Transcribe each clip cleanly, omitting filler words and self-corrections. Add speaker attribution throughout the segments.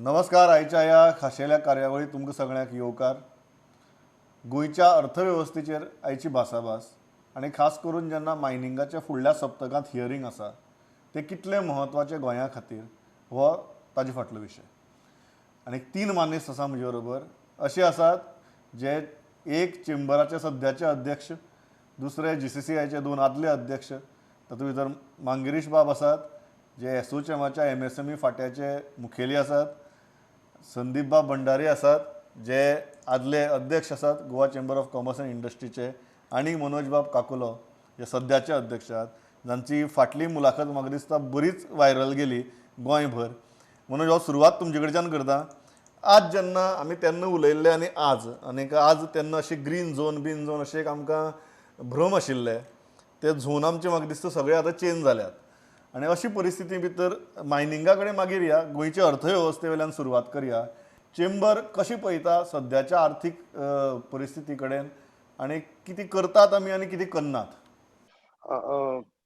Speaker 1: नमस्कार. आयच्या ह्या खाशेल्या कार्यावळी तुमकां सगळ्यांक येवकार. गोंयच्या अर्थवेवस्थेचेर आयची भासाभास आनी खास करून जेन्ना मायनिंगाच्या फुडल्या सप्तकांत हियरींग आसा ते कितले म्हत्वाचे गोंया खातीर हो ताजे फाटलो विशय. आनी 3 मानेस्त आसा म्हजे बरोबर. असे आसात जे एक चेंबराचे सद्याचे अध्यक्ष, दुसरे GCCIचे 2 आदले अध्यक्ष, तातूंत भितर मांगिरीश बाब आसात जे एसोचेमाच्या MSME फाट्याचे मुखेली आसात, संदीप बाब भंडारी आसात जे आदले अध्यक्ष आसात Goa chamber of commerce and इंडस्ट्रीचे, आनी मनोज बाब काकुलो जे सद्याचे अध्यक्ष आहात, जांची फाटली मुलाखत म्हाका दिसता बरीच व्हायरल गेली गोंयभर. मनोज हांव सुरवात तुमचे कडच्यान करता. आज जेन्ना आमी तेन्ना उलयल्ले आनी आज तेन्ना अशी ग्रीन झोन अशें एक आमकां भ्रम आशिल्ले, ते झोन आमचे म्हाका दिसता सगळे आतां चेंज जाल्यात. आनी अशी परिस्थिती भितर मायनिंगा कडेन मागीर या, गोंयचे अर्थवेवस्थे वयल्यान सुरवात करया. चेंबर कशी पळयता सद्याच्या आर्थीक परिस्थिती कडेन, आनी कितें करतात आमी आनी कितें करनात?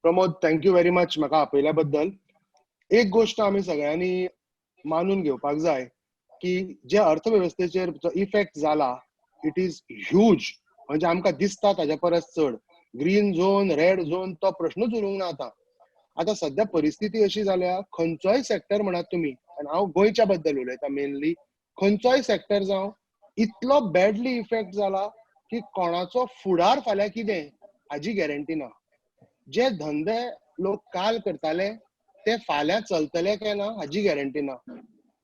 Speaker 2: प्रमोद, थँक्यू व्हेरी मच म्हाका आपयल्या बद्दल. एक गोष्ट आमी सगळ्यांनी मानून घेवपाक जाय की जे अर्थवेवस्थेचेर जो इफेक्ट जाला इट इज ह्यूज. म्हणजे आमकां दिसता ताच्या परस चड. ग्रीन झोन, रेड झोन तो प्रश्नूच उरूंक ना आतां. आतां सध्या परिस्थिती अशी जाल्या, खंयचोय सेक्टर म्हणात तुमी, आनी हांव गोंयच्या बद्दल उलयता मेनली, खंयचोय सेक्टर जावं इतलो बॅडली इफेक्ट जाला की कोणाचो फुडार फाल्यां कितें हाजी गॅरंटी ना. जे धंदे लोक काल करताले ते फाल्यां चलतले काय ना हाजी गॅरंटी ना.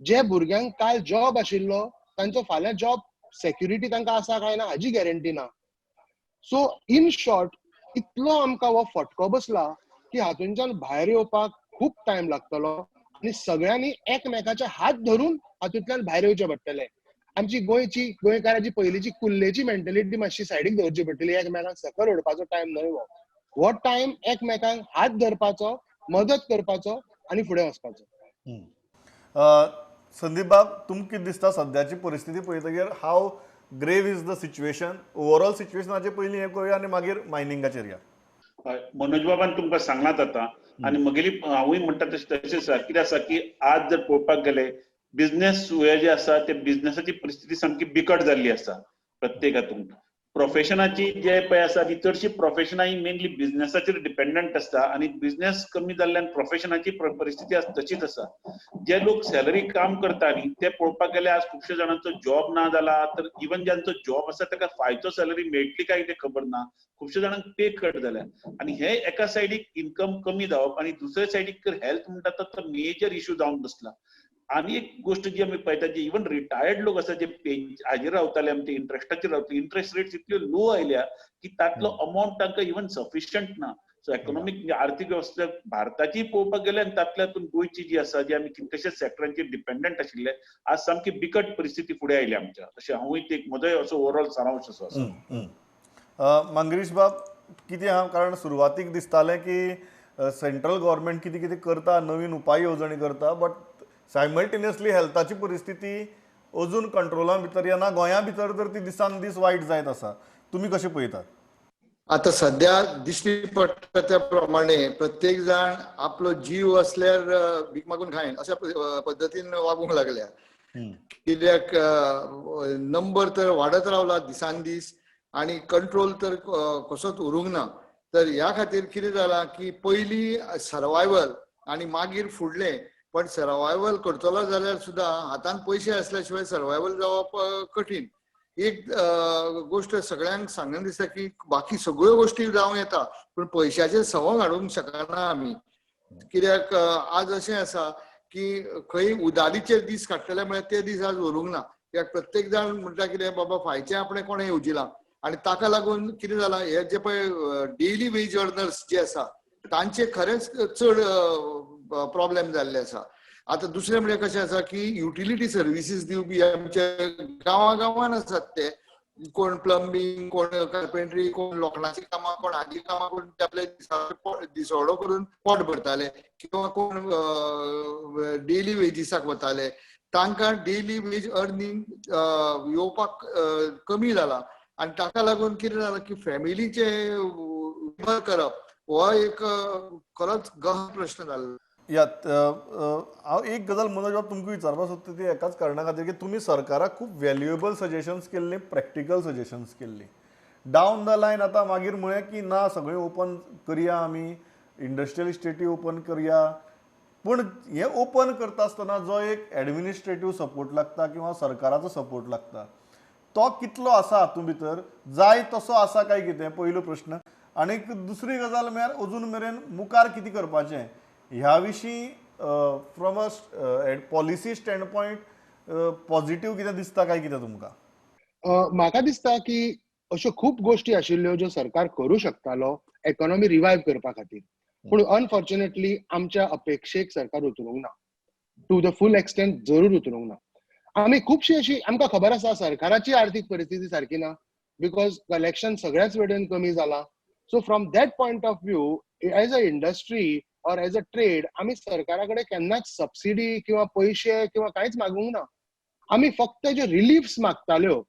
Speaker 2: जे भुरग्यांक काल जॉब आशिल्लो तांचो फाल्यां जॉब सेक्युरिटी तांकां आसा काय ना हाजी गॅरंटी ना. सो इन शॉर्ट इतलो आमकां हो फटको बसला की हातूंच्यान भायर येवपाक खूब टायम लागतलो आनी सगळ्यांनी एकमेकाचे हात धरून हातूंतल्यान भायर येवचे पडटले. आमची गोंयकारांची पयलींची कुल्लेची मेंटॅलिटी मातशी सायडीक दवरची पडटली. एकमेकांक सकयल ओडपाचो टायम न्हय हो टायम एकमेकांक हात धरपाचो, मदत करपाचो आनी फुडें वचपाचो.
Speaker 1: संदीप बाब, तुमकां कितें दिसता सद्याची परिस्थिती पळयतकीर हाव ग्रेव इज द सिच्युएशन? ओवरऑल सिच्युएशनाचे पयलीं हें करूया आनी मागीर मायनिंगाचेर या.
Speaker 3: मनोज बाबान तुमकां सांगलात आतां, आनी म्हगेली हांवूय म्हणटा तशेंच आसा. कितें आसा की आज जर पळोवपाक गेले बिझनेस जे आसा ते बिझनेसाची परिस्थिती सामकी बिकट जाल्ली आसा. प्रत्येक हातूंत प्रोफेशनाची जे पळय आसा ती चडशी प्रोफेशनां ही मेनली बिझनेसाचेर डिपेंडंट आसता, आनी बिझनेस कमी जाल्ल्यान प्रोफेशनाची परिस्थिती तशीच आसा. जे लोक सॅलरी काम करता न्ही ते पळोवपाक गेल्यार आज खुबशे जाणांचो जॉब ना जाला, तर इवन ज्यांचो जॉब आसा ताका फायचो सॅलरी मेळटली काय ते खबर ना. खुबशे जाणांक पे कट जाल्या, आनी हे एका सायडीक इन्कम कमी जावप आनी दुसरे सायडीक तर हेल्थ म्हणटा तो मेजर इश्यू जावन बसला. आनी एक गोष्ट जी आमी पळयता जे इवन रिटायर्ड लोक आसा जे हाजेर रावताले आमचे इंट्रस्टाचेर रावतले, इंट्रस्ट रेट्स इतल्यो लो आयल्या की तातलो अमाउंट तांकां इवन सफिशियंट ना. सो इकॉनॉमिक आर्थीक वेवस्था भारताची पळोवपाक गेल्यार तातूंतल्यान गोंयची जी आसा जी आमी कितलेशेच सेक्टरांचेर डिपेंडंट आशिल्ले, आज सामकी बिकट परिस्थिती फुडें आयली आमच्या. अशें हांवूय एक म्हजोय असो ओवरऑल सारांश असो आसा.
Speaker 1: मंगेश बाब, कितें आहा, कारण सुरवातीक दिसतालें की सेंट्रल गव्हर्मेंट कितें कितें करता, नवीन उपाय येवजणी करता, बट सायमल्टेनियसली हेल्थाची परिस्थिती अजून कंट्रोला भितर येना. गोंया भितर तर ती दिसान दीस वायट जायत आसा. तुमी कशें पळयतात?
Speaker 4: आता सध्या दिश्टी पडटा त्या प्रमाणे प्रत्येक जाण आपलो जीव असल्यार भीक मागून खायन अशा पद्दतीन वागूंक लागल्या. कित्याक नंबर तर वाडत रावला दिसान दीस आनी कंट्रोल तर कसोच उरूंक ना. तर ह्या खातीर कितें जाला की पयलीं सर्वायवल आनी मागीर फुडलें. पण सर्वायवल करतलो जाल्यार सुद्दां हातान पयशे आसल्या शिवाय सर्वायवल जावप कठीण. एक गोष्ट सगळ्यांक सांगन दिसता की बाकी सगळ्यो गोष्टी जावं येता पूण पयशाचेर संवय हाडूंक शकना आमी. कित्याक आज अशें आसा की खंय उदारीचेर दीस काडटले म्हळ्यार ते दीस आज व्हरूंक ना. कित्याक प्रत्येक जाण म्हणटा कितें बाबा फायचें आपणें कोणें येवजिलां. आनी ताका लागून कितें जालां, हे जे पळय डेली वेज अर्नर्स जे आसा तांचे खरेंच चड प्रॉब्लेम जाल्ले आसा. आता दुसरें म्हणजे कशें आसा की युटिलिटी सर्विसीस दिवपी आमचे गांवांत आसात ते, कोण प्लंबिंग, कोण कार्पेंट्री, कोण लोखणाची कामां, कोण हाजी कामां करून ते आपले दिसवडो करून पोट भरताले, किंवा कोण डेली वेजिसाक वताले. तांकां डेली वेज अर्निंग येवपाक कमी जाला आनी ताका लागून कितें जालां की फॅमिलीचे करप हो एक खरोच गहन प्रश्न जाल्लो.
Speaker 1: हांव एक गजाल मनोज बाब तुमकां विचारपाक सोदता ती एकाच कारणां खातीर की तुमी सरकाराक खूब व्हॅल्युएबल सजेशन्स केल्ली, प्रॅक्टिकल सजेशन्स केल्ली. डावन द लायन आतां मागीर म्हळें की ना सगळें ओपन करया आमी, इंडस्ट्रियल इस्टेटी ओपन करया, पूण हें ओपन करता आसतना जो एक एडमिनिस्ट्रेटीव सपोर्ट लागता किंवा सरकाराचो सपोर्ट लागता तो कितलो आसा हातूंत भितर, जाय तसो आसा काय कितें, पयलो प्रश्न. आनीक दुसरी गजाल म्हळ्यार अजून मेरेन मुखार कितें करपाचें ह्या विशीं from a policy stand point positive कितें दिसता काय कितें तुमकां?
Speaker 2: म्हाका दिसता की अश्यो खूब गोश्टी आशिल्ल्यो ज्यो सरकार करूं शकतालो इकॉनॉमी रिवायव करपा खातीर, पूण अनफॉर्च्युनेटली आमच्या अपेक्षेक सरकार उतरूंक ना, टू द फूल एक्सटेंट जरूर उतरूंक ना. आमी खुबशी अशी आमकां खबर आसा सरकाराची आर्थीक परिस्थिती सारकी ना, बिकॉज कलेक्शन सगळ्याच वेळेन कमी जाला. So from that point of view as a industry or as a trade आमी सरकारा कडेन केन्नाच सबसिडी किंवा पयशे किंवा कांयच मागूंक ना. आमी फक्त ज्यो रिलीफ्स मागताल्यो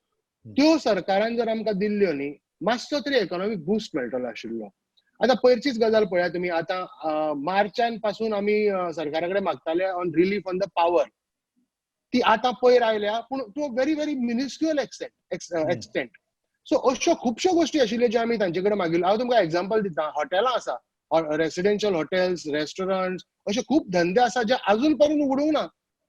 Speaker 2: त्यो सरकारान जर आमकां दिल्ल्यो न्ही, मातसो तरी इकॉनॉमिक बुस्ट मेळटलो आशिल्लो. आतां पयरचीच गजाल पळयात तुमी, आतां मार्चान पासून आमी सरकारा कडेन मागताले on relief on the power, ती आतां पयर आयल्या पूण to a very very minuscule extent. So अश्यो खुबश्यो गोश्टी आशिल्ल्यो ज्यो आमी तांचे कडेन मागिल्ल्यो. हांव तुमकां एक्झाम्पल दिता, हॉटेलां आसा, रेसिडेन्शियल हॉटेल्स, रेस्टॉरंट्स, अशे खूब धंदे आसा जे अजून पर्यंत उगडूंक ना,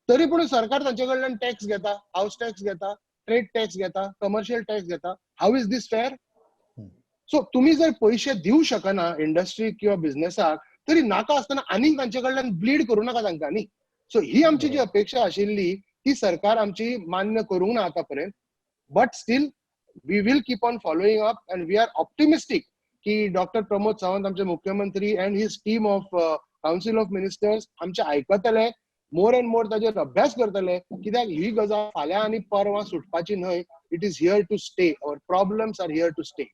Speaker 2: तरी पूण सरकार तांचे कडल्यान टॅक्स घेता, हाऊस टॅक्स घेता, ट्रेड टॅक्स घेता, कमर्शियल टॅक्स घेता. How is this fair? So तुम्ही जर पैसे दिवं शकना इंडस्ट्री किंवा बिझनेसाक, तरी नाका आसतना आनीक तांचे कडल्यान ब्लीड करूं नाका तांकां न्ही. सो ही आमची जी अपेक्षा आशिल्ली ती सरकार आमची मान्य करूंक ना आतां पर्यंत. But still we will keep on following up and we are optimistic की डॉक्टर प्रमोद सावंत आमचे मुख्यमंत्री and his team of council of ministers आमचे आयकतले, मोर अँड मोर ताजेर अभ्यास करतले, कित्याक ही गजाल फाल्यां आनी परवां सुटपाची न्हय. It is here to stay. Our problems are here to stay.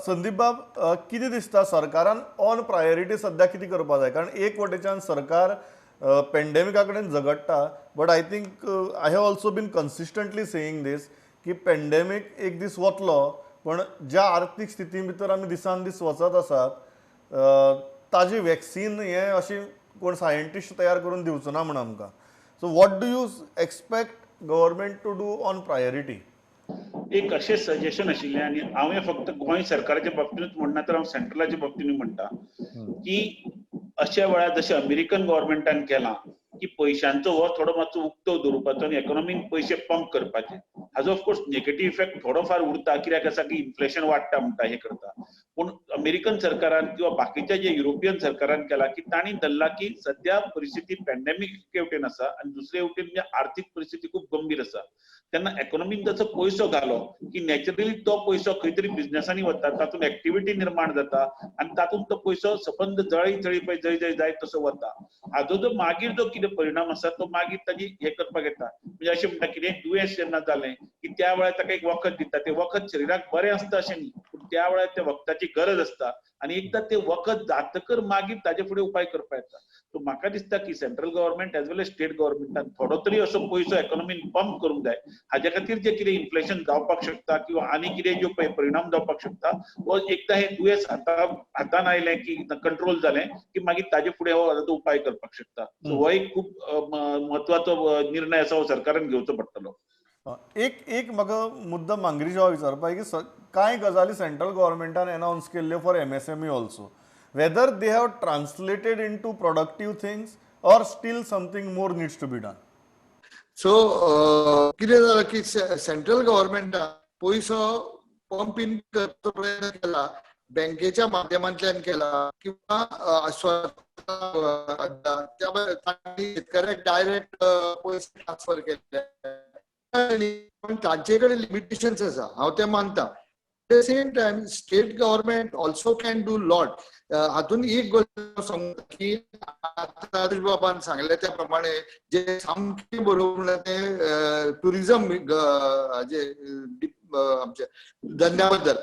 Speaker 1: Sandeep Bab, कितें दिसता सरकारान ऑन प्रायोरिटी सध्या कितें करपा जाय? कारण एक वटेच्यान सरकार पेंडेमिका कडेन झगडटा, but I think I have also been consistently saying this की पेंडेमीक एक दीस वतलो, पण ज्या आर्थीक स्थिती भितर आमी दिसान दीस वचत आसात ताजी वॅक्सीन हें अशी कोण सायंटिस्ट तयार करून दिवचो ना म्हण आमकां. So what do you expect government to do on priority?
Speaker 3: एक अशें सजेशन आशिल्लें, आनी हांवें फक्त गोंय सरकाराच्या बाबतींतूच म्हणना तर हांव सेंट्रलाच्या बाबतींत म्हणटा की अशा वेळार जशें अमेरिकन गव्हर्मेंटान केलां की पयशांचो हो थोडो मातसो उक्तो दवरपाचो आनी इकॉनॉमीन पयशे पंप करपाचे. हाजो ऑफकोर्स नेगेटीव इफेक्ट थोडोफार उरता, कित्याक आसा की इन्फ्लेशन वाडटा म्हणटा, हे करता. पूण अमेरिकन सरकारान किंवा बाकीच्या जे युरोपियन सरकारान केला की तांणी धरला की सध्या परिस्थिती पॅन्डेमिक एके वटेन आसा आनी दुसरे वटेन म्हणजे आर्थीक परिस्थिती खूब गंभीर आसा. तेन्ना इकॉनॉमीन जसो पयसो घालो की नॅचरली तो पयसो खंय तरी बिझनेसांनी वता, तातूंत एक्टिविटी निर्माण जाता आनी तातूंत तो पयसो सबंद जळी जळी पळय जंय जंय जाय तसो वता. हाजो जो मागीर जो कितें परिणाम आसा तो मागीर ताजी हे करपाक येता. म्हणजे अशें म्हणटा कितें दुयेंस जेन्ना जालें की त्या वेळार ताका एक वखद दिता, तें वखद शरिराक बरें आसता अशें न्ही, पूण त्या वेळार त्या वखदाची गरज आसता आनी एकदां तें वखद जातकर मागीर ताजे फुडें उपाय करपाक येता. सो म्हाका दिसता की सेंट्रल गव्हर्मेंट एज वेल एज स्टेट गव्हर्मेंटान थोडो तरी असो पयसो इकॉनॉमीन पंप करूंक जाय. हाजे खातीर जे कितें इन्फ्लेशन जावपाक शकता किंवा आनी कितें ज्यो परिणाम जावपाक शकता, वो एकदां हें दुयेंस हातान आयलें की कंट्रोल जालें की मागीर ताजे फुडें हो उपाय करपाक शकता. सो हो एक खूब म्हत्वाचो निर्णय आसा, हो सरकारान घेवचो पडटलो.
Speaker 1: एक म्हाका मुद्दम मांगरीच्या विचारपाक की कांय गजाली सेंट्रल गव्हर्मेंटान अनाउन्स केल्ल्यो for MSME also, whether they have translated into productive things or still something more needs to be done?
Speaker 4: So कितें जालां की सेंट्रल गव्हर्मेंटान पयसो पंप इन करपाचो प्रयत्न केला, बँकेच्या माध्यमांतल्यान केला किंवा शेतकऱ्याक डायरेक्ट पयशे ट्रान्सफर केले, पण तांचे कडेन लिमिटेशन्स आसा, हांव तें मानता. Eight the same time state government also can do lot. हातूंत एक गोष्ट सांगता की राजेश बाबान सांगले त्या प्रमाणे जे सामके बरोबर ते टुरिझम आमच्या धंद्या बद्दल,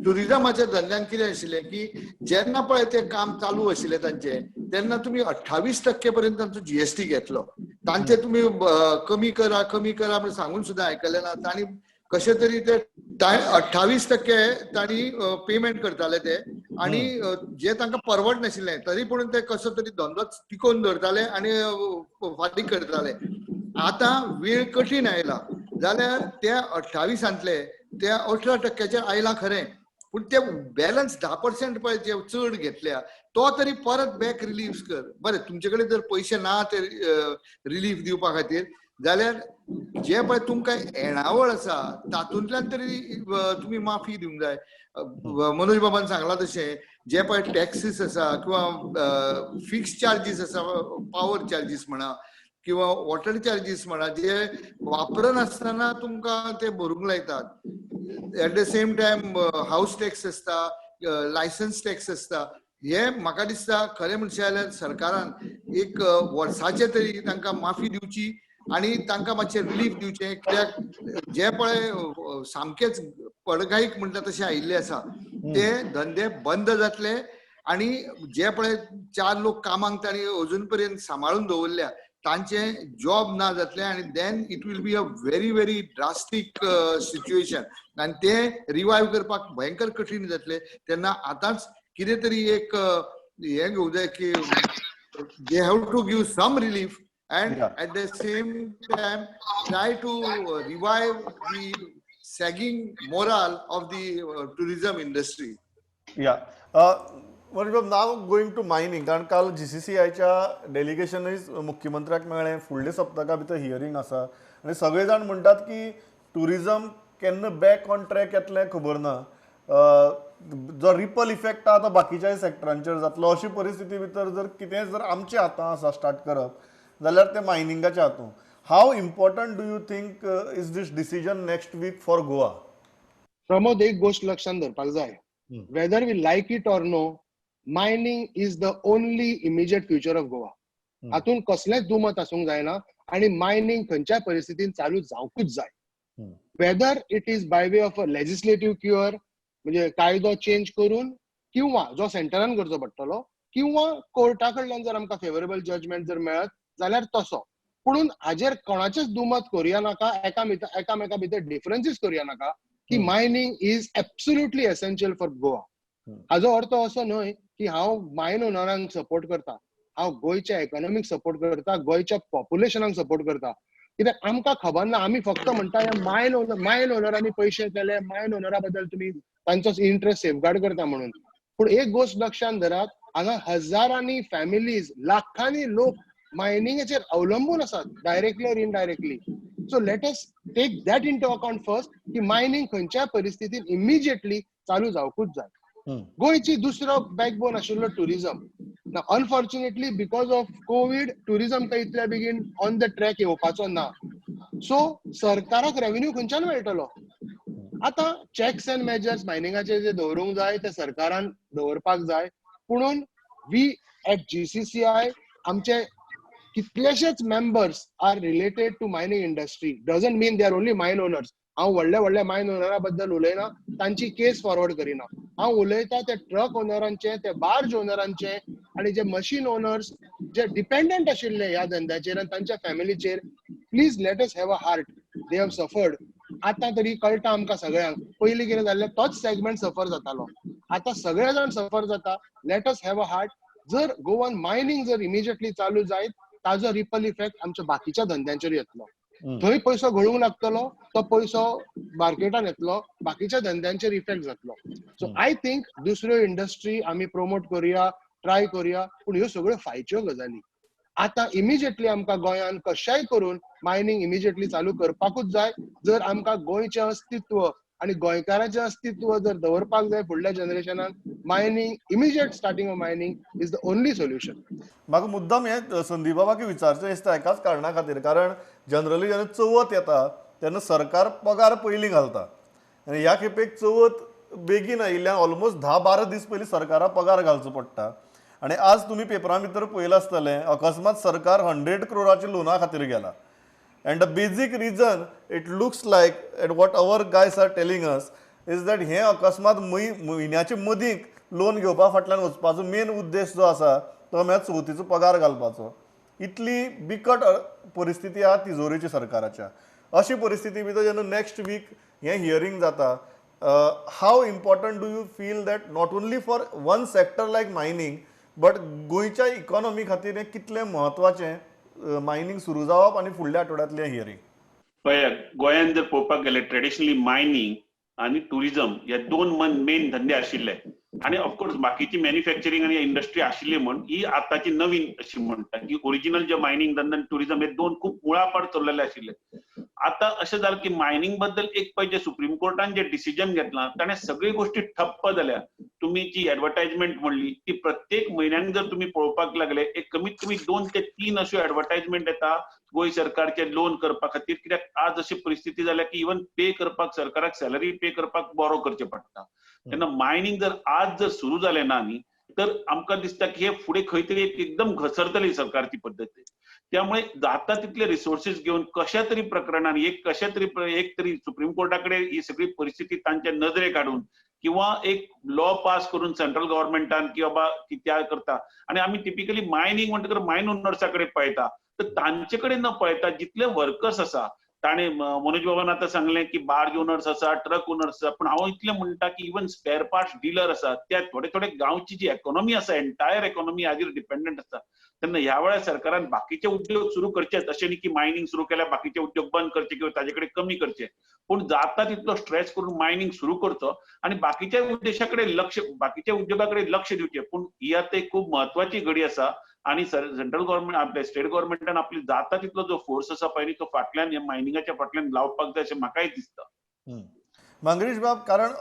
Speaker 4: टुरिझमाच्या धंद्यान कितें आशिल्लें की जेन्ना पळय तें काम चालू आशिल्लें तांचे, तेन्ना तुमी 28% पर्यंत तांचो GST घेतलो. तांचे तुमी कमी करा म्हणून सांगून सुद्दां आयकलें ना. तांणी कशे तरी ते 28% तांणी पेमेंट करताले ते आणि जे तांकां परवडनाशिल्लें तरी पूण ते कसो तरी धंदो टिकोवन दवरताले आणि फारीक करताले. आतां वेळ कठीण आयला जाल्यार त्या 28तले त्या 18%चेर आयला खरें, पूण ते बॅलन्स 10% पळय जे चड घेतल्या तो तरी परत बॅक रिलीफ कर. बरें, तुमचे कडेन जर पयशे ना ते रिलीफ दिवपा खातीर जाल्यार जे पळय तुमकां येणावळ आसा तातूंतल्यान तरी तुमी माफी दिवंक जाय. मनोज बाबान सांगला तशें जे पळय टॅक्सीस आसा किंवा फिक्स चार्जीस आसा, पॉवर चार्जीस म्हणा किंवा वॉटर चार्जीस म्हणा, जे वापरनासतना तुमकां ते भरूंक लायतात. Eight the same time house tax आसता, लायसन्स टॅक्स आसता. हे म्हाका दिसता खरें म्हणचे जाल्यार सरकारान एक वर्साचे तरी तांकां माफी दिवची आणि तांकां मातशें रिलीफ दिवचें. कित्याक जे पळय सामकेच पडकाईक म्हणटा तशें आयिल्ले आसा ते धंदे बंद जातले आणि जे पळय 4 लोक कामांक तांणी अजून पर्यंत सांबाळून दवरल्या तांचे जॉब ना जातले आणि then it will be a very very drastic situation आणि ते रिवायव करपाक भयंकर कठीण जातले. तेन्ना आतांच कितें तरी एक हे घेवं जाय की they have to give some relief and at the same time try to revive the sagging morale of the tourism industry.
Speaker 1: Now going to mining, कारण काल GCCIच्या डेलिगेशनूय मुख्यमंत्र्याक मेळ्ळें. फुडल्या सप्तका भितर हियरींग आसा आनी सगळे जाण म्हणटात की टुरिजम केन्ना बॅक ऑन ट्रॅक येतलें खबर ना. जो रिपल इफेक्ट आतां बाकीच्याय सेक्टरांचेर जातलो अशी परिस्थिती भितर जर कितें जर आमच्या हातां आसा स्टार्ट करप जाल्यार ते मायनिंगाच्या हातूंत. How important do you think is this decision next week for Goa?
Speaker 2: Pramod, एक गोष्ट लक्षात धरपाक जाय, whether we like it or no, mining is the only immediate future of Goa. हातून कसलेंच दुमत आसूंक जायना आणि मायनिंग खंयच्याय परिस्थितीन चालू जावंकूच जाय. Whether it is by way of a legislative cure, म्हणजे कायदो चेंज करून, किंवा जो सेंटरान करचो पडटलो, किंवा कोर्टा कडल्यान जर आमकां फेवरेबल जजमेंट जर मेळत जाल्यार तसो. पुणून हाजेर कोणाचेच दुमत करूया नाका, एकामेका भितर डिफरन्सीस करूया नाका की mining is absolutely essential for Goa. हाजो अर्थ असो न्हय की हांव मायन ओनरांक सपोर्ट करता, हांव गोंयच्या इकॉनॉमीक सपोर्ट करता, गोंयच्या पॉप्युलेशनाक सपोर्ट करता. कित्याक आमकां खबर ना, आमी फक्त म्हणटा मायन ओनरांनी पयशे केले, मायन ओनरा बद्दल तुमी तांचो इंटरेस्ट सेफगार्ड करता म्हणून. पूण एक गोष्ट लक्षात धरात, हांगा हजारांनी फॅमिलीज, लाखांनी लोक मायनिंगेचेर अवलंबून असतात, directly or indirectly. So let us take that into account first की मायनिंग खंयच्याय परिस्थितीत इमिजिएटली चालू जावकूच जाय. गोंयची दुसरो बॅकबोन आशिल्लो tourism. Unfortunately because of Covid tourism काही इतल्या बेगीन ऑन द ट्रॅक येवपाचो ना. सो सरकाराक रेव्हेन्यू खंयच्यान मेळटलो? आता चॅक्स अँड मेजर्स मायनिंगाचे जे दवरूंक जाय ते सरकारान दवरपाक जाय. पुणून वी एट GCCI आमचे कितलेशेच members are related to mining industry. Doesn't mean they are only mine owners. हांव व्हडल्या मायन ओनरा बद्दल उलयना, तांची केस फॉरवर्ड करिना. हांव उलयता ते ट्रक ओनरांचे, ते बार्ज ओनरांचे आणि जे मशीन ओनर्स जे डिपेंडंट आशिल्ले ह्या धंद्याचेर आनी तांच्या फॅमिलीचेर. Please let us have a heart. They have suffered. आता तरी कळटा आमकां सगळ्यांक. पयलीं कितें जाल्लें, तोच सेगमेंट सफर जातालो. आता सगळे जाण सफर जाता. Late us have a heart. जर गोवन मायनिंग जर इमिजिएटली चालू जायत, ताजो रिपल इफेक्ट आमच्या बाकीच्या धंद्यांचेर येतलो. थंय पयसो घडूंक लागतलो, तो पयसो मार्केटान येतलो, बाकीच्या धंद्यांचेर इफेक्ट जातलो. सो आय थिंक दुसऱ्यो इंडस्ट्री आमी प्रमोट करुया, ट्राय करुया, पूण ह्यो सगळ्यो फायच्यो गजाली. आता इमिजिएटली आमकां गोंयान कशाय करून मायनिंग इमिजिएटली चालू करपाकूच जाय. जर आमकां गोंयचें अस्तित्व आणि गोंयकारांचें अस्तित्व जर दवरपाक जाय फुडल्या जनरेशनान, mining, immediate starting of mining is the only solution.
Speaker 1: म्हाका मुद्दाम हे संदीप बाबाक विचारचें दिसता एकाच कारणा खातीर, कारण जनरली जेन्ना चवथ येता तेन्ना सरकार पगार पयलीं घालता आनी ह्या खेपेक चवथ बेगीन आयिल्ल्यान ऑलमोस्ट 10-12 दीस पयलीं सरकाराक पगार घालचो पडटा. आनी आज तुमी पेपरां भितर पळयलां आसतलें, अकस्मात सरकार 100 करोडाच्या लोना खातीर गेला. And the basic reason it looks like, and what our guys are telling us, is that हे अकस्मात म्हयन्याच्या मदींक लोन घेवपा फाटल्यान वचपाचो मेन उद्देश जो आसा तो म्हळ्यार चवथीचो पगार घालपाचो. इतली बिकट परिस्थिती आहा तिजोरीची सरकाराच्या. अशी परिस्थिती भितर जेन्ना नेक्स्ट वीक हें हियरींग जाता, how important do you feel that not only for one sector like mining but गोंयच्या इकॉनॉमी खातीर हें कितलें म्हत्वाचें मायनींग सुरू जावप आनी फुडल्या आठवड्यांतलें हियरींग?
Speaker 3: पळयात, गोंयांत जर पळोवपाक गेले ट्रेडिशनली मायनींग आणि टुरिझम हे दोन मेन धंदे आशिल्ले आणि ऑफकोर्स बाकीची मॅन्युफॅक्चरिंग आणि इंडस्ट्री आशिल्ली म्हण ही आताची नवीन अशी म्हणटा की ओरिजिनल जे मायनींग धंदो आणि टुरिझम हे दोन खूप मुळापाड चललेले आशिल्ले. आता अशें जालें की मायनींग बद्दल एक पळय सुप्रीम कोर्टान जे डिसिजन घेतलां ताणें सगळी गोष्टी ठप्प जाल्या. तुम्ही जी ऍडव्हर्टायजमेंट म्हणली ती प्रत्येक म्हयन्याक जर तुम्ही पळोवपाक लागले एक कमीत कमी 2 ते 3 अश्यो ऍडव्हर्टायजमेंट येता गोंय सरकारचे लोन करपा खातीर. कित्याक आज अशी परिस्थिती जाल्या की इवन पे करपाक सरकाराक सॅलरी पे करपाक बोरो करचें पडटा. तेन्ना मायनींग जर आज जर सुरू जालें ना न्ही तर आमकां दिसता की हे फुडें खंय तरी एकदम घसरतली सरकारची पद्दत. त्यामुळे जाता तितले रिसोर्सीस घेऊन कशा तरी प्रकरणांनी एक तरी सुप्रीम कोर्टाकडे ही सगळी परिस्थिती तांच्या नजरेक हाडून किंवा एक लॉ पास करून सेंट्रल गव्हर्नमेंटान की बाबा ती त्या करता. आणि आम्ही टिपिकली मायनींग म्हणटकर मायन ओनर्साकडे पळयता तर तांचे कडेन न पळयता जितले वर्कर्स आसा ताणे मनोज बाबान आता सांगलें की बार्ज ओनर्स आसा, ट्रक ओनर्स आसा, पण हांव इतलें म्हणटा की इवन स्पेअर पार्ट्स डीलर आसा त्या थोडे थोडे गांवची जी इकॉनॉमी आसा एंटायर इकॉनॉमी हाजेर डिपेंडंट आसा. तेन्ना ह्या वेळार सरकारान बाकीचे उद्योग सुरू करचेच अशें न्ही की मायनींग सुरू केल्यार बाकीचे उद्योग बंद करचे किंवा ताजे कडेन कमी करचे, पूण जाता तितलो स्ट्रेस करून मायनींग सुरू करचो आणि बाकीच्या उद्योगाकडे लक्ष दिवचें. पूण ही आता एक खूप महत्वाची घडी आसा आणि सेंट्रल गव्हर्नमेंट आपल्या स्टेट गव्हर्नमेंटान आपली जाता तितलो जो फोर्स आसा पळय तो फाटल्यान हे मायनिंगाच्या फाटल्यान लावपाक जाय अशें म्हाकाय दिसता.
Speaker 1: मंगेश बाब, कारण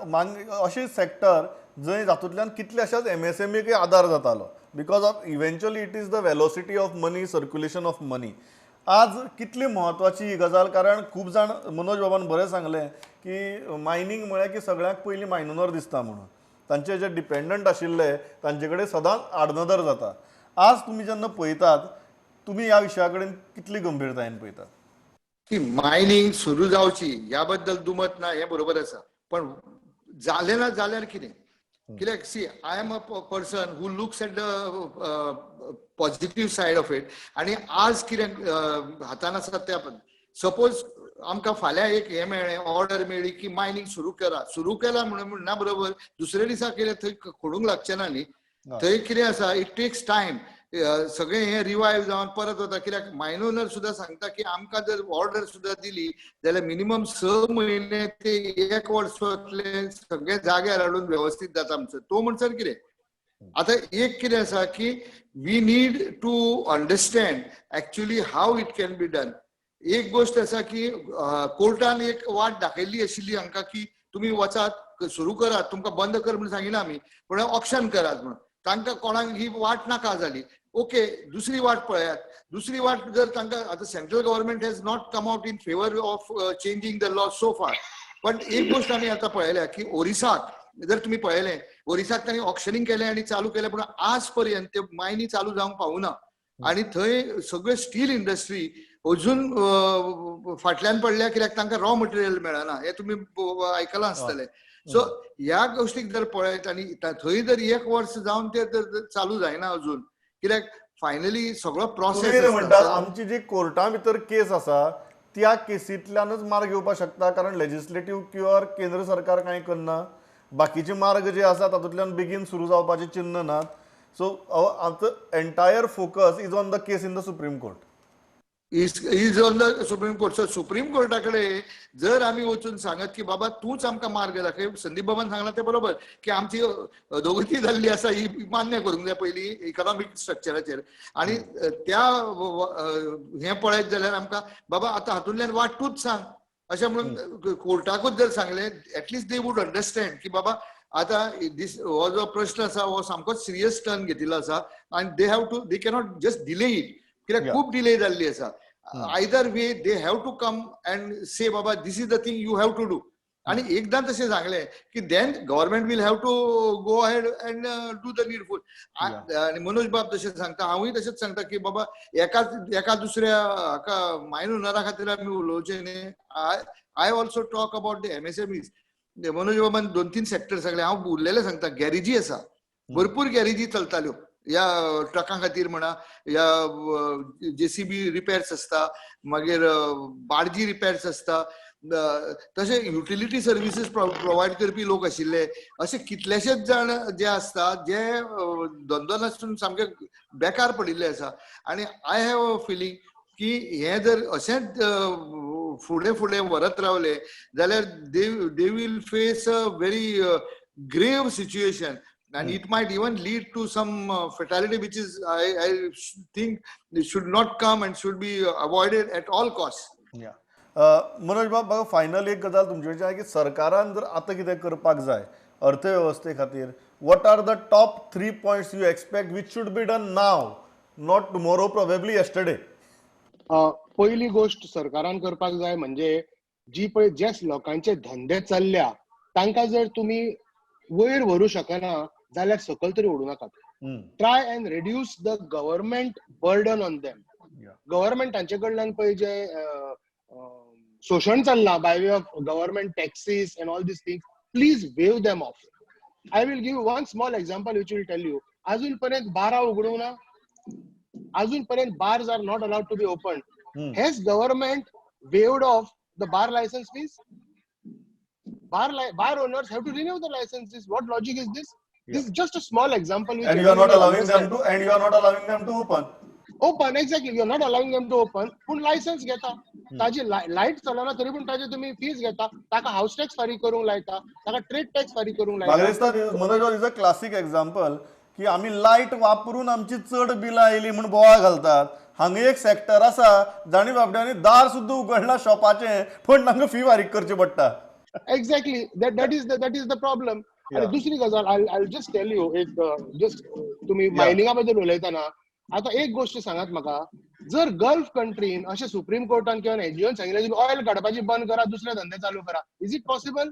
Speaker 1: अशें सेक्टर जंय जातूंतल्यान कितल्याशाच MSMEक आदार जातालो because of eventually it is the velocity of money, circulation of money. आज कितली म्हत्वाची ही गजाल, कारण खूब जाण मनोज बाबान बरें सांगलें की मायनींग म्हळ्यार की सगळ्यांक पयलीं मायनोनर दिसता म्हणून तांचे जे डिपेंडंट आशिल्ले तांचे कडेन सदांच आडनदर जाता. आज तुम्ही जेन्ना पळयतात तुम्ही ह्या विशया कडेन कितली गंभीरतायेन पळयतात?
Speaker 4: की मायनींग सुरू जावची ह्या बद्दल दुमत ना हे बरोबर आसा, पण जालें ना जाल्यार कितें? कित्याक see I am a person who looks at the positive side of it. आणि आज कितें हातान आसा त्या सपोज आमकां फाल्यां एक हे मेळ्ळें, ऑर्डर मेळ्ळी की मायनींग सुरू केला म्हणना बरोबर दुसऱ्या दिसा केलें थंय खोडूंक लागचें ना न्ही. थंय कितें आसा, इट टेक्स टायम. सगळें हे रिवायव जावन परत वता. कित्याक मायन ओनर सुद्दां सांगता की आमकां जर ऑर्डर सुद्दां दिली जाल्यार मिनिमम 6 म्हयने ते 1 वर्स वतले सगळे जाग्यार हाडून व्यवस्थित जाता आमचो. तो म्हणसर कितें आता एक कितें आसा की we need to understand actually how it can be done. एक गोष्ट आसा की कोर्टान एक वाट दाखयल्ली आशिल्ली हांकां की तुमी वचात सुरू करात, तुमकां बंद कर म्हणून सांगिना आमी, पण ऑप्शन करात म्हणून. तांकां कोणाक ही वाट नाका जाली. ओके, दुसरी वाट पळयात. दुसरी वाट जर तांकां आता central government has not come out in favour of changing the law so फार. पण एक गोष्ट आमी आता पळयल्या की ओरिसाक जर तुम्ही पळयलें, ओरिसाक तांणी ऑप्शनिंग केलें आनी चालू केलें, पण आज पर्यंत ते मायनी चालू जावंक पावूना. आणि थंय सगळे स्टील इंडस्ट्री अजून फाटल्यान पडल्या, कित्याक तांकां रॉ मटेरियल मेळना. हे तुम्ही आयकलां आसतलें. सो ह्या गोष्टीक जर पळयत आनी थंय जर 1 वर्स जावन ते जर चालू जायना अजून, कित्याक फायनली सगळो प्रोसेस
Speaker 1: म्हणटात आमची जी कोर्टा भितर केस आसा त्या केसींतल्यानच मार्ग येवपाक शकता, कारण लेजिस्लेटिव्ह क्युअर केंद्र सरकार कांय करना. बाकीचे मार्ग जे आसा तातूंतल्यान बेगीन सुरू जावपाचे चिन्ह नात. सो आमचो entire focus is on the case in the supreme court.
Speaker 4: Is on the supreme court. So supreme कोर्टाकडे जर आम्ही वचून सांगत की बाबा तूच आमकां मार्ग दाखय, संदीप बाबान सांगला ते बरोबर की आमची दोगती जाल्ली आसा ही मान्य करूंक जाय पयलीं इकॉनॉमिक स्ट्रक्चराचेर. आणि त्या हे पळयत जाल्यार आमकां बाबा आतां हातूंतल्यान वाट तूच सांग अशें म्हणून कोर्टाकूच जर सांगलें, एटलिस्ट दे वूड अंडरस्टँड की बाबा आता हो जो प्रश्न आसा हो सामकोच सिरियस टर्न घेतिल्लो आसा आनी they cannot just delay it. कित्याक खूब डिले जाल्ली आसा. Either way they have to come and say बाबा this is the thing you have to do. आणि एकदा तशें सांगलें की then government will have to go ahead and do the needful. आणि मनोज बाब तशें सांगता, हांवूय तशेंच सांगता की बाबा एका दुसऱ्या हाका मायन ओनरा खातीर आमी उलोवचें न्ही. I also talk about the MSMEs. Manoj बाबान 2-3 सेक्टर सांगले. हांव उरलेले सांगता. गॅरेजी आसा, भरपूर गॅरेजी चलताल्यो या ट्रकां खातीर म्हणा, या JCB रिपेर्स आसता, मागीर बार्जी रिपेर्स आसता, तशे युटिलिटी सर्विसीस प्रोवाइड करपी लोक आशिल्ले असे कितलेशेच जाण जे असतात जे धंदो नासून सामके बेकार पडिल्ले आसा आणि आय हॅव अ फिलिंग की हे जर अशेंच फुडें फुडें व्हरत रावले जाल्यार they will face a very grave situation and it might even lead to some fatality which is I think should not come and should be avoided at all costs.
Speaker 1: Manoj बाब बघा फायनल एक गजाल तुमचे आहे की सरकारान जर आता कितें करपाक जाय अर्थवेवस्थे खातीर what are the top 3 points you expect which should be done now not tomorrow probably yesterday.
Speaker 2: पहिली गोष्ट सरकारान करपाक जाय म्हणजे जी पळय जे लोकांचे धंदे चल्ल्या तांकां जर तुम्ही वयर व्हरू शकना जाल्यार सकयल तरी ओडू नाकात. Try and reduce the government burden on them. गव्हर्नमेंटांचे कडल्यान पळय जे शोषण चल्लां by way of government taxes and all these things please waive them off. I will give one small example which will tell you. अजून पर्यंत बारा उगडूंक ना. अजून पर्यंत bars are not allowed to be open. Has government waived off the bar license fees? Bar owners have to renew the licenses. What logic is this? This is just a small example.
Speaker 1: And you are not allowing them to. And you are not allowing them to open.
Speaker 2: Open, exactly. You are not allowing them to open. पण licence घेता. ताजी light चलना तरी पण ताजे तुम्ही fees घेता. ताका हाऊस टॅक्स फारीक करूंक लायता. ताका ट्रेड टॅक्स फारीक करूंक लायता.
Speaker 1: Manoj is a classic example की आम्ही लाईट वापरून आमची चड बिलां आयली म्हणून बोवाळ घालतात. हांगा एक सेक्टर आसा जाणी बाबड्यांनी दार सुद्दां उगडला शॉपाचें पण तांकां फी फारीक करची पडटा.
Speaker 2: Exactly. That is the problem. आणि दुसरी गजाल I'll just tell you एक just तुम्ही मायनिंगा बद्दल उलयतना आता एक गोष्ट सांगात म्हाका. जर गल्फ कंट्रीन अशें सुप्रीम कोर्टान किंवा एनजीओन सांगितलें की ऑयल काडपाची बंद करा दुसरे धंदे चालू करा. Is it possible?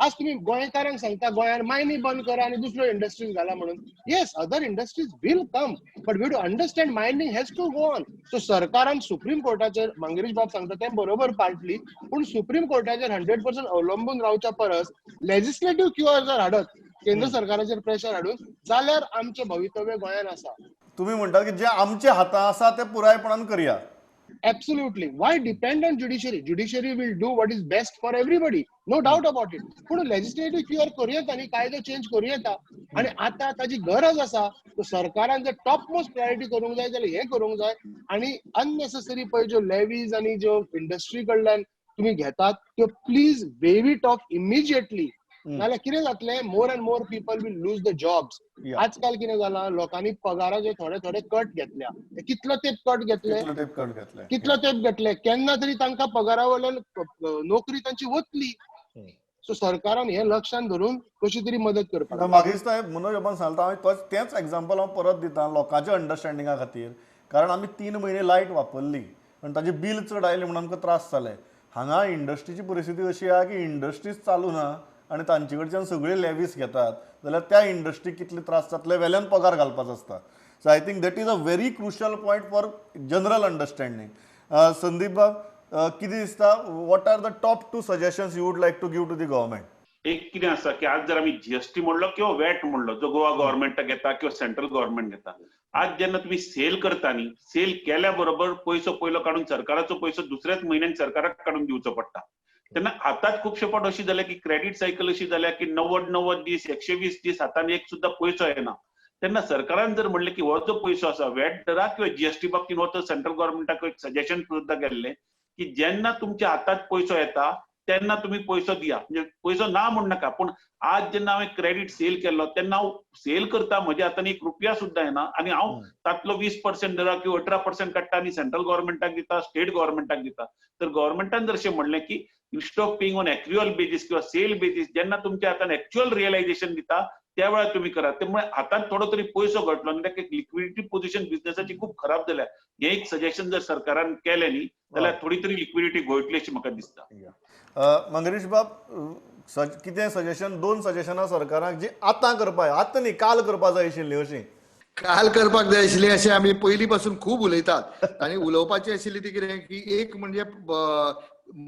Speaker 2: आज तुम्ही गोंयकारांक सांगता गोंयान मायनी बंद करा आणि दुसऱ्यो इंडस्ट्रीज घाला म्हणून. Yes, other industries will come but we to understand mining has to go on. So सरकारान सुप्रीम कोर्टाचेर मंगेश बाब सांगता तें बरोबर पार्टली पण सुप्रीम कोर्टाचेर 100% अवलंबून रावच्या परस लेजिस्लेटिव्ह क्युअर जर हाडत केंद्र सरकाराचेर प्रेशर हाडून जाल्यार आमचें भवितव्य गोंयान आसा.
Speaker 1: तुम्ही म्हणटात की जे आमचे हातां आसा ते पुरायपणान करया.
Speaker 2: Absolutely. Why depend on judiciary? Judiciary will do what is best for everybody. No doubt about it. पण legislative क्युअर करूं येता आणि कायदो चेंज करूं येता आणि आता ताची गरज आसा. तो सरकारान जर टॉप मोस्ट प्रायोरिटी करूंक जाय जाल्यार हे करूंक जाय आणि अननेसेसरी पळय ज्यो लेवीज आणि ज्यो इंडस्ट्री कडल्यान तुम्ही घेतात त्यो please wave it of immediately. नाल्यार कितें जातलें more and more people will lose the jobs. आजकाल कितें जालां लोकांनी पगाराचे थोडे थोडे कट घेतल्या. कितलो तेप कट घेतले केन्ना तरी तांकां पगारा वयल्यान नोकरी तांची वतली. सो सरकारान हे लक्षांत धरून कशी तरी मदत करपाक.
Speaker 1: म्हाका दिसता मनोज बाबान सांगता हांवें तेंच एक्झाम्पल हांव परत दिता लोकांच्या अंडरस्टँडिंगा खातीर. कारण आमी 3 म्हयने लायट वापरली पण ताजें बील चड आयलें म्हणून आमकां त्रास जाले. हांगा इंडस्ट्रीची परिस्थिती अशी आहा की इंडस्ट्रीज चालू ना आणि तांचे कडच्यान सगळे लेवीस घेतात जाल्यार त्या इंडस्ट्रीक कितले त्रास जातले वेल्यान पगार घालपाचो आसता. So I think that is a very crucial point for general understanding. Sandeep Bab कितें दिसता what are the top 2 suggestions you would like to give to the government?
Speaker 3: एक कितें आसा की आज जर आमी जीएसटी म्हणलो किंवा वॅट म्हणलो जो गोवा गव्हर्नमेंट घेता किंवा सेंट्रल गव्हर्नमेंट घेता. आज जेन्ना तुम्ही सेल करता न्ही सेल केल्या बरोबर पयसो पयलो काडून सरकाराचो पयसो दुसऱ्याच म्हयन्यान सरकाराक काडून दिवचो पडटा. तेन्ना आतांच खुबशे फावट अशी जाल्या की क्रेडीट सायकल अशी जाल्या की 90 दीस 120 दीस हातान एक सुद्धा पयसो येना. तेन्ना सरकारान जर म्हणलें की हो जो पयसो आसा वॅट दरा किंवा जीएसटी बाबतींत हो सेंट्रल गव्हर्नमेंटाक एक सजेशन सुद्धा केल्लें की जेन्ना तुमच्या हातात पयसो येता तेन्ना तुम्ही पयसो दिया. म्हणजे पयसो ना म्हण नाका पण आज जेन्ना हांवें क्रेडीट सेल केल्लो तेन्ना हांव सेल करता म्हज्या हातान 1 रुपया सुद्धा येना आणि हांव तातलो 20% दरा किंवा 18% काडटा आणि सेंट्रल गव्हर्नमेंटाक दिता स्टेट गव्हर्नमेंटाक दिता. तर गव्हर्नमेंटान जर अशें म्हणलें की instead of paying on actual basis किंवा सेल बेसिस जेन्ना तुमच्या हातान एक्च्युअल रियलायझेशन दिता त्या वेळार तुम्ही करा. त्यामुळे हातात थोडो तरी पयसो घटलो आनी ताका लिक्विडिटी पोझिशन बिझनेसाची खूप खराब जाल्या. हे एक सजेशन जर सरकारान केलें न्ही जाल्यार थोडी तरी लिक्विडिटी घोळटली अशी म्हाका दिसता.
Speaker 1: मंगेश बाब कितें सजेशन 2 सजेशनां सरकाराक जी आतां करपाक आतां न्ही काल करपाक जाय आशिल्लीं अशीं?
Speaker 4: काल करपाक जाय आशिल्ली अशें आमी पयलीं पासून खूब उलयतात आनी उलोवपाची आशिल्ली ती कितें की एक म्हणजे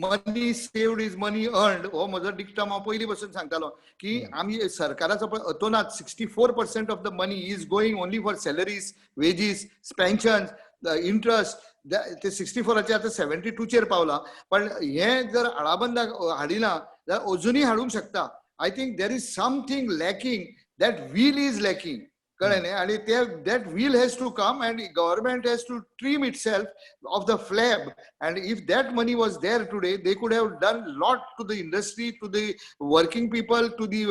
Speaker 4: मनी सेव्ड इज मनी अर्न्ड हो म्हजो डिक्टम हांव पयलीं पासून सांगतालो की आमी सरकाराचो पळय अतोनात 64% of the money is going only for salaries wages pensions interest ते 64चे आता 72चेर पावला. पण हे जर आळाबंदाक हाडिना जाल्यार अजुनूय हाडूंक शकता. I think there is something lacking, that will is lacking, कळ्ळें न्ही. आणि ते that will has to come and government has to trim itself of the flab. And if that money was there today, they could have done lot to the industry, to the working people, to the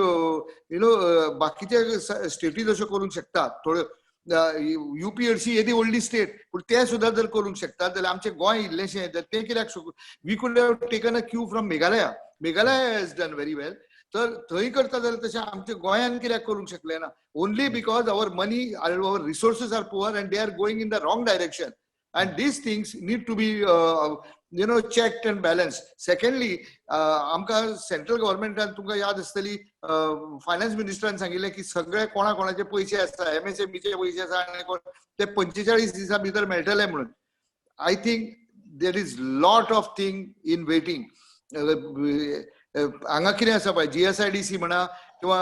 Speaker 4: बाकीचे स्टेटी जश्यो करूंक शकतात. थोड्यो UP येदी व्हडली state, पूण ते सुद्धा जर करूंक शकतात जाल्यार आमचें गोंय इल्लेशें, तर ते कित्याक we could have taken a cue from Meghalaya. Meghalaya has done very well. तर थंय करता जाल्यार तशें आमच्या गोंयान कित्याक करूंक शकले ना? Only because our money, our resources are poor and they are going in the wrong direction. And these things need to be checked and balanced. Secondly, आमकां सेंट्रल गव्हर्नमेंटान, तुमकां याद आसतली, फायनान्स मिनिस्टरान सांगिल्लें की सगळे कोणाचे पयशे आसा, MSMEचे पयशे आसा आनी ते 45 दिसां भितर मेळटले म्हणून. I think there is lot of thing in waiting. हांगा कितें आसा पळय, GSIDC म्हणा किंवा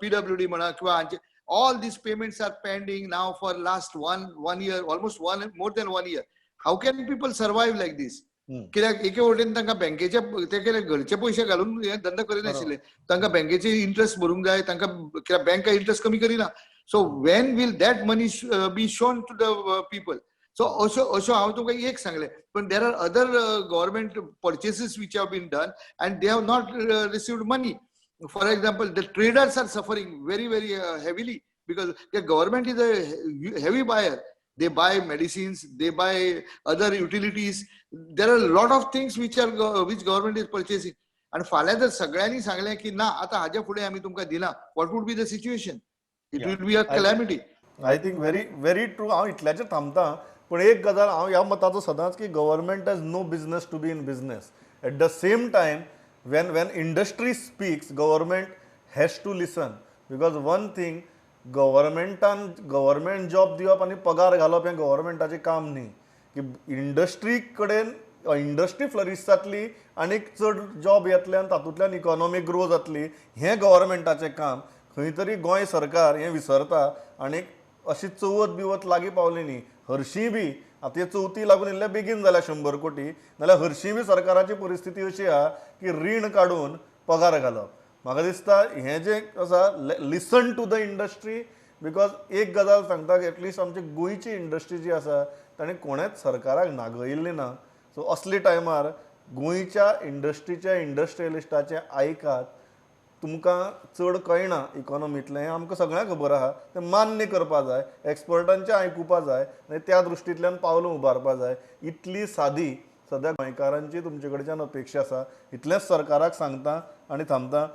Speaker 4: PWD म्हणा किंवा हांचे all these payments are pending now for last one year, almost more than 1 year. How can people survive like this? कित्याक एके वटेन तांकां बँकेचे ते घरचे पयशे घालून हे धंदो करिनाशिल्ले, तांकां बँकेचे इंट्रस्ट भरूंक जाय, तांकां कित्याक बँक इंट्रस्ट कमी करिना. So when will that money be shown to the people? So अशो हांव तुमकां एक सांगलें. पण there are other government purchases which have been done and they have not received money. For example, the traders are suffering very, very heavily because the government is a heavy buyer. They buy medicines, they buy other utilities. There are a lot of things which government is purchasing. And फाल्यां जर सगळ्यांनी सांगलें की ना आता हाज्या फुडें आमी तुमकां दिना, what would be the situation? It will be a calamity.
Speaker 1: I think very true. हांव इतल्याचेर थांबतां. पण एक गजाल हांव ह्या मताचो सदांच की government has no business to be in business. At the same time when industry speaks, government has to listen. Because one thing, government job दिवप आणि पगार घालप हें गव्हर्नमेंटाचें काम न्ही. की इंडस्ट्री कडेन इंडस्ट्री फ्लरीश जातली आनीक चड जॉब येतले आनी तातूंतल्यान इकॉनॉमीक ग्रो जातली, हें गव्हर्नमेंटाचें काम. खंय तरी गोंय सरकार हें विसरता आनीक अशी चवथ बिवत लागीं पावली न्ही. हरशीं बी आतां चवथी लागून इल्ले बेगीन जाल्या 100 कोटी, नाल्यार हरशीं बी सरकाराची परिस्थिती अशी आहा की रीण काडून पगार घालप. म्हाका दिसता हें जें आसा, लिसन टू द इंडस्ट्री. बिकॉज एक गजाल सांगता की एटलिस्ट आमची गोंयची इंडस्ट्री जी आसा ताणें कोणेच सरकाराक नागयल्ली ना. सो असले टायमार गोंयच्या इंडस्ट्रीच्या इंडस्ट्रियलिस्टाचें आयकात. तुमकां चड कळना इकॉनॉमींतलें, हें आमकां सगळ्यांक खबर आहा. तें मान्य करपा जाय, एक्सपर्टांचें आयकुपा जाय आनी त्या दृश्टींतल्यान पावलां उबारपा जाय. इतली सादी सद्या गोंयकारांची तुमचे कडच्यान अपेक्षा आसा. इतलेंच सरकाराक सांगता आनी थांबता.